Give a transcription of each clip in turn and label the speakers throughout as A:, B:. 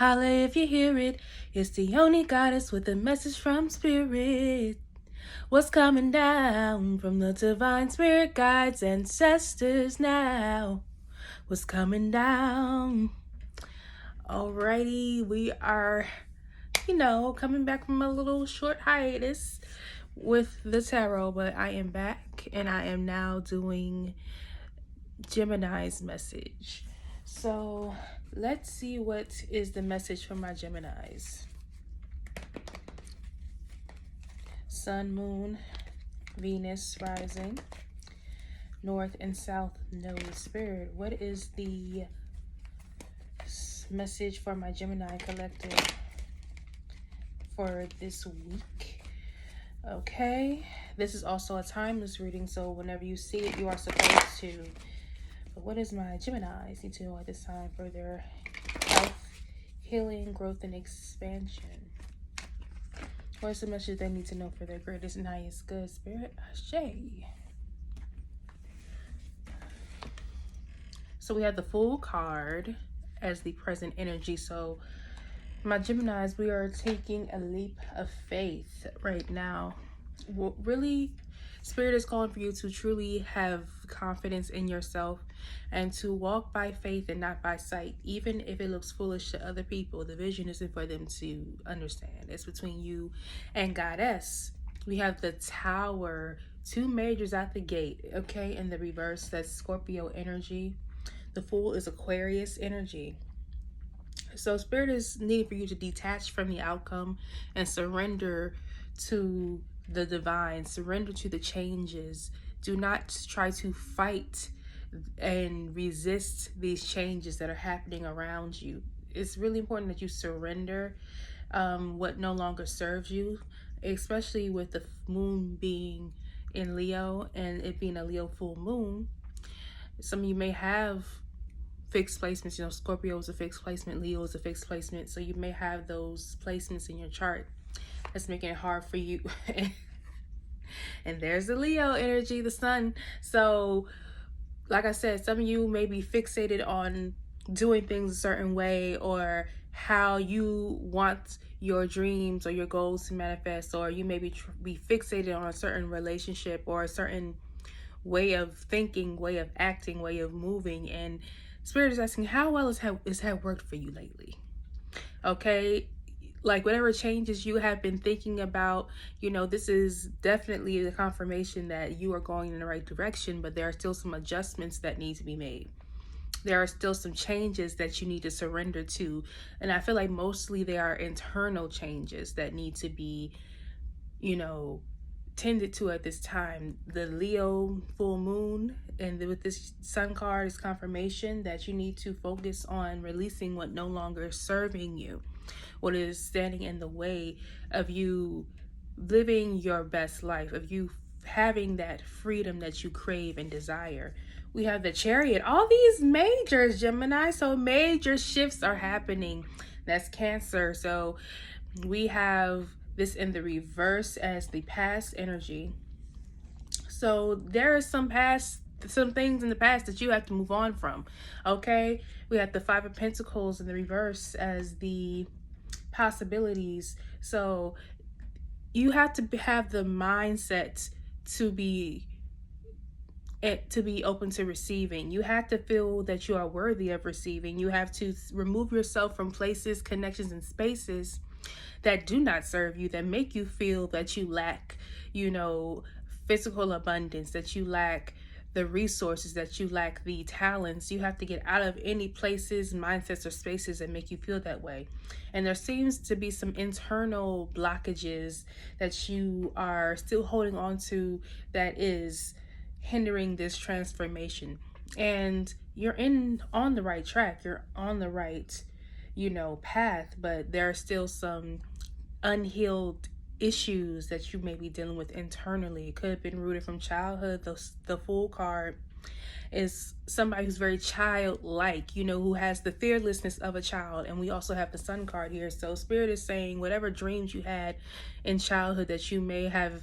A: Holla if you hear it. It's the only goddess with a message from spirit. What's coming down from the divine spirit guides, ancestors now? What's coming down? Alrighty, we are, coming back from a little short hiatus with the tarot, but I am back and I am now doing Gemini's message. So let's see what is the message for my Geminis. Sun, Moon, Venus, rising, North and South Node, Spirit. What is the message for my Gemini collective for this week? Okay, this is also a timeless reading, so whenever you see it, you are supposed to. But what is my Geminis need to know at this time for their health, healing, growth, and expansion? What is the message they need to know for their greatest and highest good, Spirit? Ashe. So we have the Fool card as the present energy. So my Geminis, we are taking a leap of faith right now. Well, really, Spirit is calling for you to truly have confidence in yourself and to walk by faith and not by sight, even if it looks foolish to other people. The vision isn't for them to understand. It's between you and Goddess. We have the Tower, 2 majors at the gate, okay? In the reverse, that's Scorpio energy. The Fool is Aquarius energy. So Spirit is needing for you to detach from the outcome and surrender to the divine, surrender to the changes. Do not try to fight and resist these changes that are happening around you. It's really important that you surrender what no longer serves you, especially with the moon being in Leo and it being a Leo full moon. Some of you may have fixed placements. Scorpio is a fixed placement, Leo is a fixed placement, so you may have those placements in your chart that's making it hard for you. And there's the Leo energy, the sun. So like I said, some of you may be fixated on doing things a certain way, or how you want your dreams or your goals to manifest, or you may be fixated on a certain relationship or a certain way of thinking, way of acting, way of moving. And Spirit is asking, how well has that worked for you lately? Okay, like whatever changes you have been thinking about, this is definitely the confirmation that you are going in the right direction, but there are still some adjustments that need to be made. There are still some changes that you need to surrender to. And I feel like mostly they are internal changes that need to be, tended to at this time. The Leo full moon and with this sun card is confirmation that you need to focus on releasing what no longer is serving you, what is standing in the way of you living your best life, of you having that freedom that you crave and desire. We have the Chariot, all these majors, Gemini, so major shifts are happening. That's Cancer. So we have this in the reverse as the past energy. So there are some things in the past that you have to move on from. Okay, we have the 5 of Pentacles in the reverse as the possibilities. So you have to have the mindset to be open to receiving. You have to feel that you are worthy of receiving. You have to remove yourself from places, connections, and spaces that do not serve you, that make you feel that you lack, physical abundance, that you lack the resources, that you lack the talents. You have to get out of any places, mindsets, or spaces that make you feel that way. And there seems to be some internal blockages that you are still holding on to that is hindering this transformation. And you're on the right track. You're on the right, path, but there are still some unhealed issues that you may be dealing with internally. It could have been rooted from childhood. The Fool card is somebody who's very childlike, who has the fearlessness of a child. And we also have the Sun card here. So Spirit is saying whatever dreams you had in childhood that you may have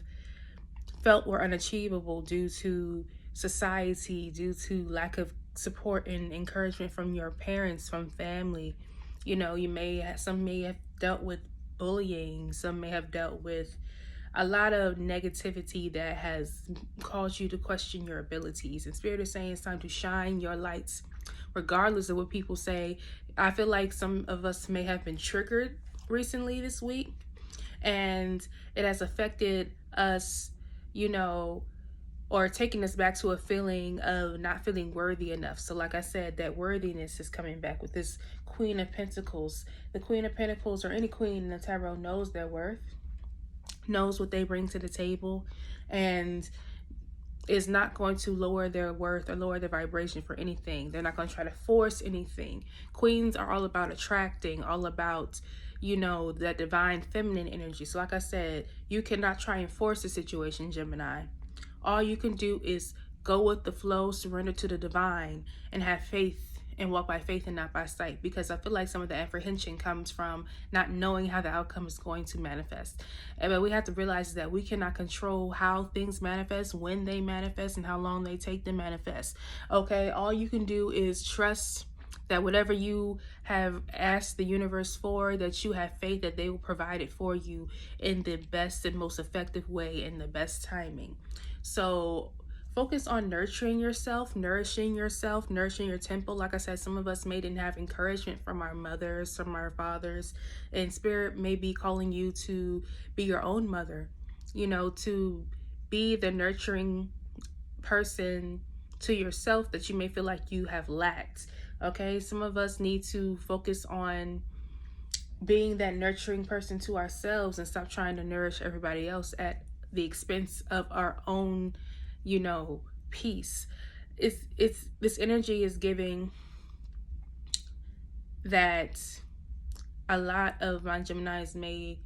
A: felt were unachievable due to society, due to lack of support and encouragement from your parents, from family, You know, some may have dealt with bullying, some may have dealt with a lot of negativity that has caused you to question your abilities. And Spirit is saying it's time to shine your lights, regardless of what people say. I feel like some of us may have been triggered recently this week, and it has affected us, you know, or taking us back to a feeling of not feeling worthy enough. So like I said, that worthiness is coming back with this Queen of Pentacles. The Queen of Pentacles, or any queen in the tarot, knows their worth, knows what they bring to the table, and is not going to lower their worth or lower their vibration for anything. They're not going to try to force anything. Queens are all about attracting, all about, you know, that divine feminine energy. So like I said, you cannot try and force a situation, Gemini. All you can do is go with the flow, surrender to the divine, and have faith and walk by faith and not by sight. Because I feel like some of the apprehension comes from not knowing how the outcome is going to manifest. But we have to realize that we cannot control how things manifest, when they manifest, and how long they take to manifest. Okay, all you can do is trust that whatever you have asked the universe for, that you have faith that they will provide it for you in the best and most effective way, in the best timing. So focus on nurturing yourself, nourishing your temple. Like I said, some of us didn't have encouragement from our mothers, from our fathers, and Spirit may be calling you to be your own mother, you know, to be the nurturing person to yourself that you may feel like you have lacked. Okay, some of us need to focus on being that nurturing person to ourselves and stop trying to nourish everybody else at the expense of our own, you know, peace. It's this energy is giving that a lot of my Geminis may,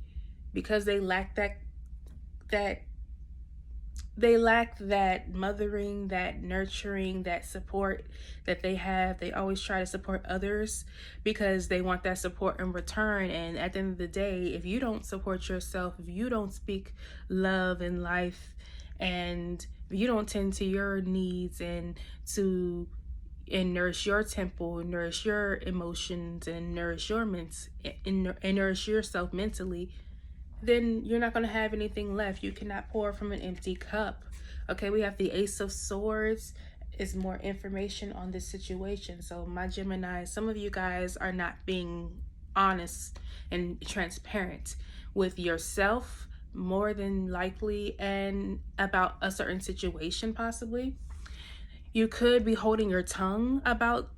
A: because they lack that mothering, that nurturing, that support that they have. They always try to support others because they want that support in return. And at the end of the day, if you don't support yourself, if you don't speak love and life, and if you don't tend to your needs and nourish your temple, and nourish your emotions, and nourish nourish yourself mentally, then you're not going to have anything left. You cannot pour from an empty cup. Okay, we have the Ace of Swords. Is more information on this situation. So my Gemini, some of you guys are not being honest and transparent with yourself, more than likely, and about a certain situation. Possibly you could be holding your tongue about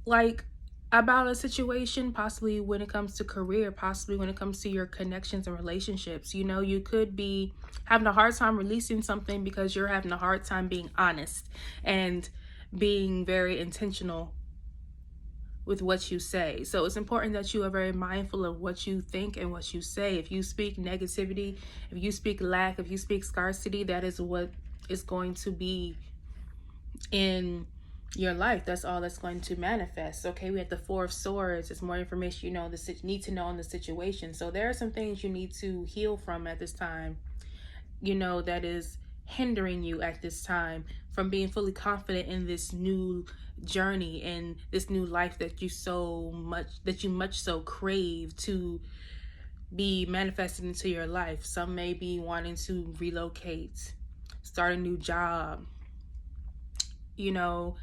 A: a situation, possibly when it comes to career, possibly when it comes to your connections and relationships. You know, you could be having a hard time releasing something because you're having a hard time being honest and being very intentional with what you say. So it's important that you are very mindful of what you think and what you say. If you speak negativity, if you speak lack, if you speak scarcity, that is what is going to be in your life. That's all that's going to manifest. Okay, we have the Four of Swords. It's more information you need to know in the situation. So there are some things you need to heal from at this time, you know, that is hindering you at this time from being fully confident in this new journey and this new life that you much so crave to be manifested into your life. Some may be wanting to relocate, start a new job, you know,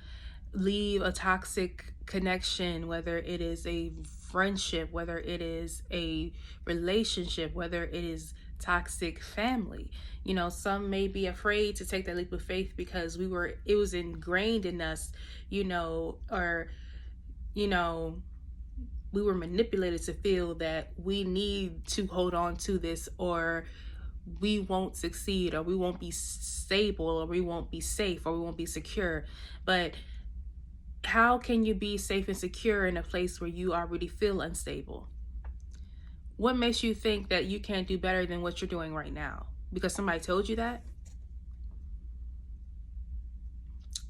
A: leave a toxic connection, whether it is a friendship, whether it is a relationship, whether it is toxic family. You know, some may be afraid to take that leap of faith because it was ingrained in us, you know, or, you know, we were manipulated to feel that we need to hold on to this, or we won't succeed, or we won't be stable, or we won't be safe, or we won't be secure. But how can you be safe and secure in a place where you already feel unstable? What makes you think that you can't do better than what you're doing right now? Because somebody told you that?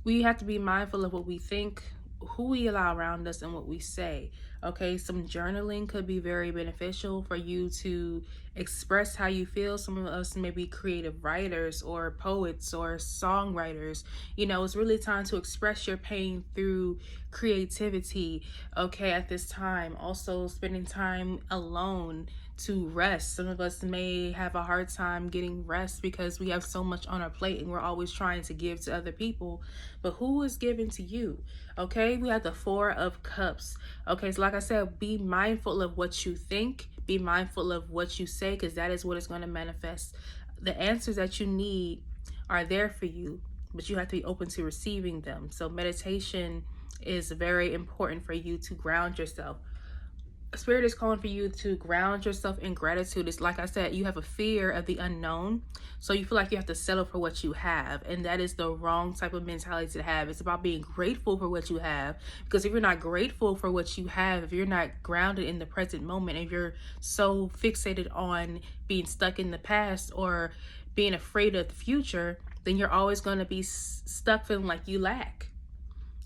A: We have to be mindful of what we think, who we allow around us and what we say. Okay, some journaling could be very beneficial for you to express how you feel. Some of us may be creative writers or poets or songwriters. You know, it's really time to express your pain through creativity, okay, at this time. Also, spending time alone to rest. Some of us may have a hard time getting rest because we have so much on our plate and we're always trying to give to other people. But who is giving to you? Okay, we have the Four of Cups. Okay, so like I said, be mindful of what you think, be mindful of what you say, because that is what is going to manifest. The answers that you need are there for you, but you have to be open to receiving them. So meditation is very important for you to ground yourself. Spirit is calling for you to ground yourself in gratitude. It's like I said, you have a fear of the unknown, so you feel like you have to settle for what you have, and that is the wrong type of mentality to have. It's about being grateful for what you have, because if you're not grateful for what you have, if you're not grounded in the present moment, if you're so fixated on being stuck in the past or being afraid of the future, then you're always going to be stuck feeling like you lack.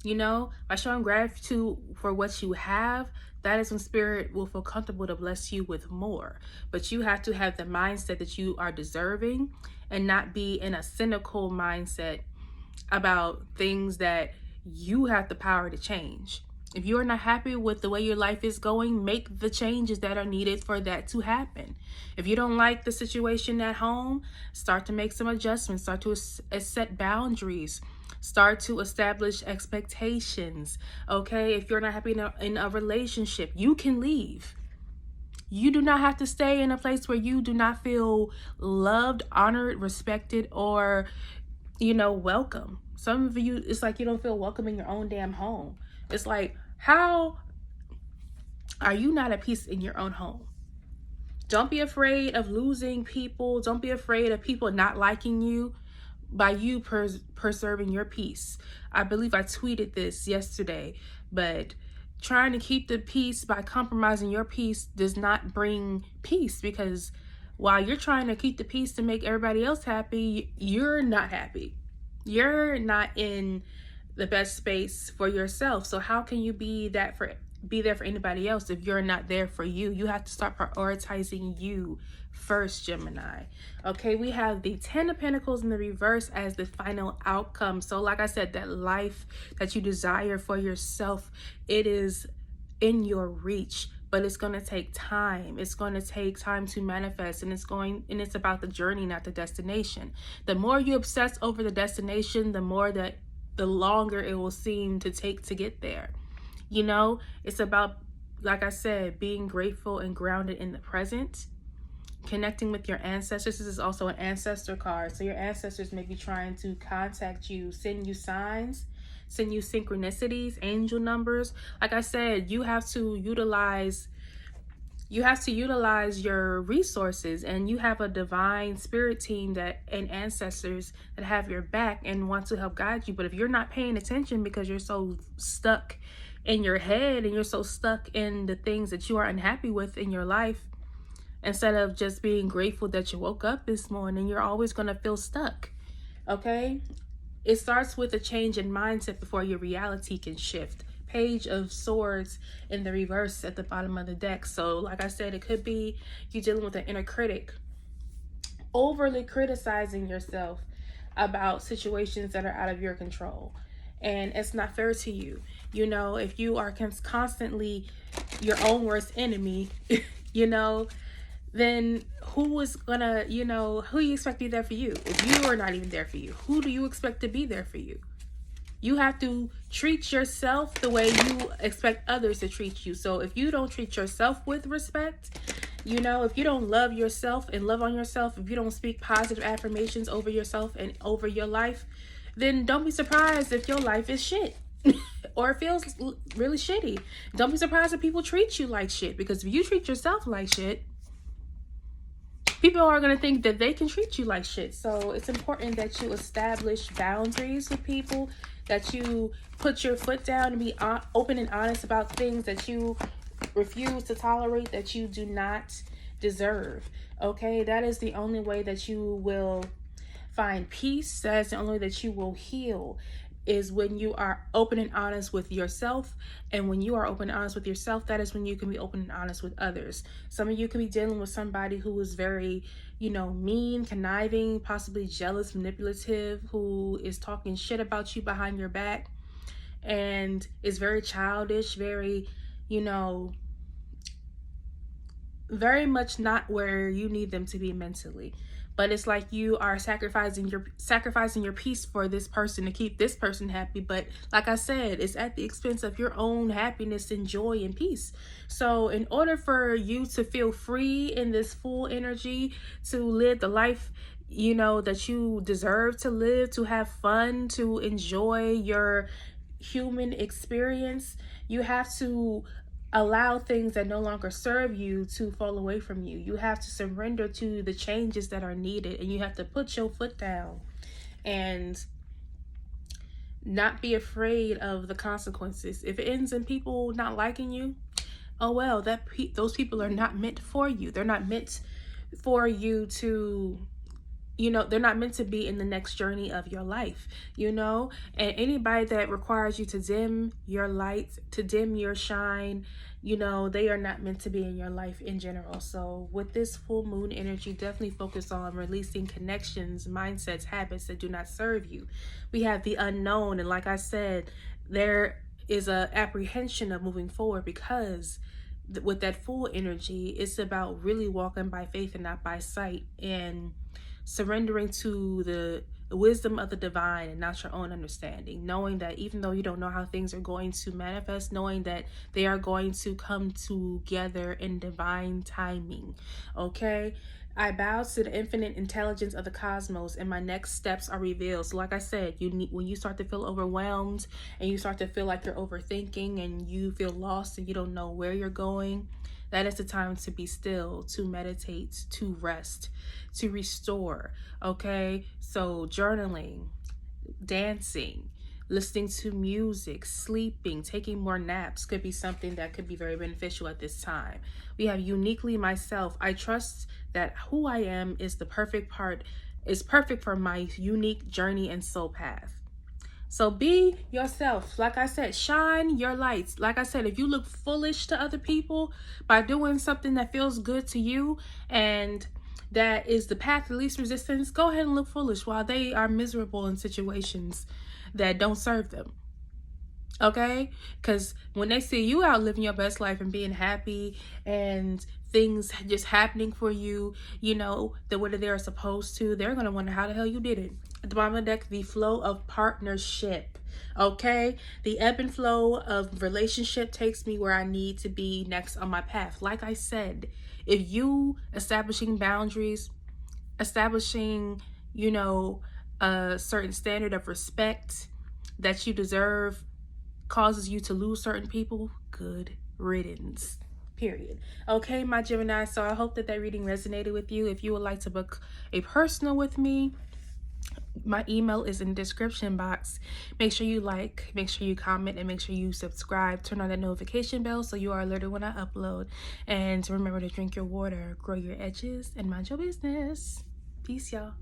A: You know, by showing gratitude for what you have, that is when Spirit will feel comfortable to bless you with more. But you have to have the mindset that you are deserving and not be in a cynical mindset about things that you have the power to change. If you're not happy with the way your life is going, make the changes that are needed for that to happen. If you don't like the situation at home, start to make some adjustments, start to set boundaries. Start to establish expectations, okay? If you're not happy in a relationship, you can leave. You do not have to stay in a place where you do not feel loved, honored, respected, or, you know, welcome. Some of you, it's like you don't feel welcome in your own damn home. It's like, how are you not at peace in your own home? Don't be afraid of losing people. Don't be afraid of people not liking you by you preserving your peace. I believe I tweeted this yesterday, but trying to keep the peace by compromising your peace does not bring peace, because while you're trying to keep the peace to make everybody else happy, you're not happy. You're not in the best space for yourself. So how can you be there for anybody else if you're not there for you? You have to start prioritizing you first, Gemini. Okay, we have the Ten of Pentacles in the reverse as the final outcome. So like I said, that life that you desire for yourself, it is in your reach, but it's going to take time. It's going to take time to manifest, and it's about the journey, not the destination. The more you obsess over the destination, the longer it will seem to take to get there. You know, it's about, like I said, being grateful and grounded in the present, connecting with your ancestors. This is also an ancestor card. So your ancestors may be trying to contact you, send you signs, send you synchronicities, angel numbers. Like I said, you have to utilize your resources, and you have a divine spirit team and ancestors that have your back and want to help guide you. But if you're not paying attention because you're so stuck in your head and you're so stuck in the things that you are unhappy with in your life, instead of just being grateful that you woke up this morning, you're always going to feel stuck. Okay? It starts with a change in mindset before your reality can shift. Page of Swords in the reverse at the bottom of the deck. So like I said, it could be you dealing with an inner critic, overly criticizing yourself about situations that are out of your control, and it's not fair to you. You know, if you are constantly your own worst enemy, you know, then who is gonna, you know, who you expect to be there for you? If you are not even there for you, who do you expect to be there for you? You have to treat yourself the way you expect others to treat you. So if you don't treat yourself with respect, you know, if you don't love yourself and love on yourself, if you don't speak positive affirmations over yourself and over your life, then don't be surprised if your life is shit or it feels really shitty. Don't be surprised if people treat you like shit, because if you treat yourself like shit, people are going to think that they can treat you like shit. So it's important that you establish boundaries with people, that you put your foot down and be open and honest about things that you refuse to tolerate, that you do not deserve. Okay, that is the only way that you will find peace. That is the only way that you will heal. is when you are open and honest with yourself. And when you are open and honest with yourself, that is when you can be open and honest with others. Some of you can be dealing with somebody who is very, mean, conniving, possibly jealous, manipulative, who is talking shit about you behind your back and is very childish, very, very much not where you need them to be mentally. But it's like you are sacrificing your peace for this person to keep this person happy. But like I said, it's at the expense of your own happiness and joy and peace. So in order for you to feel free in this full energy, to live the life that you deserve to live, to have fun, to enjoy your human experience, you have to allow things that no longer serve you to fall away from you. You have to surrender to the changes that are needed, and you have to put your foot down and not be afraid of the consequences. If it ends in people not liking you, oh well, those people are not meant for you. They're not meant for you to, they're not meant to be in the next journey of your life, and anybody that requires you to dim your light, to dim your shine, they are not meant to be in your life in general. So with this full moon energy, definitely focus on releasing connections, mindsets, habits that do not serve you. We have the unknown, and like I said, there is a apprehension of moving forward, because with that full energy, it's about really walking by faith and not by sight, and surrendering to the wisdom of the divine and not your own understanding, knowing that even though you don't know how things are going to manifest, knowing that they are going to come together in divine timing. Okay, I bow to the infinite intelligence of the cosmos, and my next steps are revealed. So like I said, when you start to feel overwhelmed and you start to feel like you're overthinking and you feel lost and you don't know where you're going, that is the time to be still, to meditate, to rest, to restore. Okay, so journaling, dancing, listening to music, sleeping, taking more naps could be something that could be very beneficial at this time. We have uniquely myself. I trust that who I am is perfect for my unique journey and soul path. So be yourself. Like I said, shine your lights. Like I said, if you look foolish to other people by doing something that feels good to you and that is the path of least resistance, go ahead and look foolish while they are miserable in situations that don't serve them. Okay? Because when they see you out living your best life and being happy and things just happening for you, the way that they're supposed to, they're going to wonder how the hell you did it. At the bottom of the deck, the flow of partnership. Okay? The ebb and flow of relationship takes me where I need to be next on my path. Like I said, if you establishing boundaries, establishing, a certain standard of respect that you deserve causes you to lose certain people, good riddance. Period. Okay, my Gemini, so I hope that reading resonated with you. If you would like to book a personal with me, my email is in the description box. Make sure you like, make sure you comment, and make sure you subscribe. Turn on that notification bell so you are alerted when I upload. And remember to drink your water, grow your edges, and mind your business. Peace, y'all.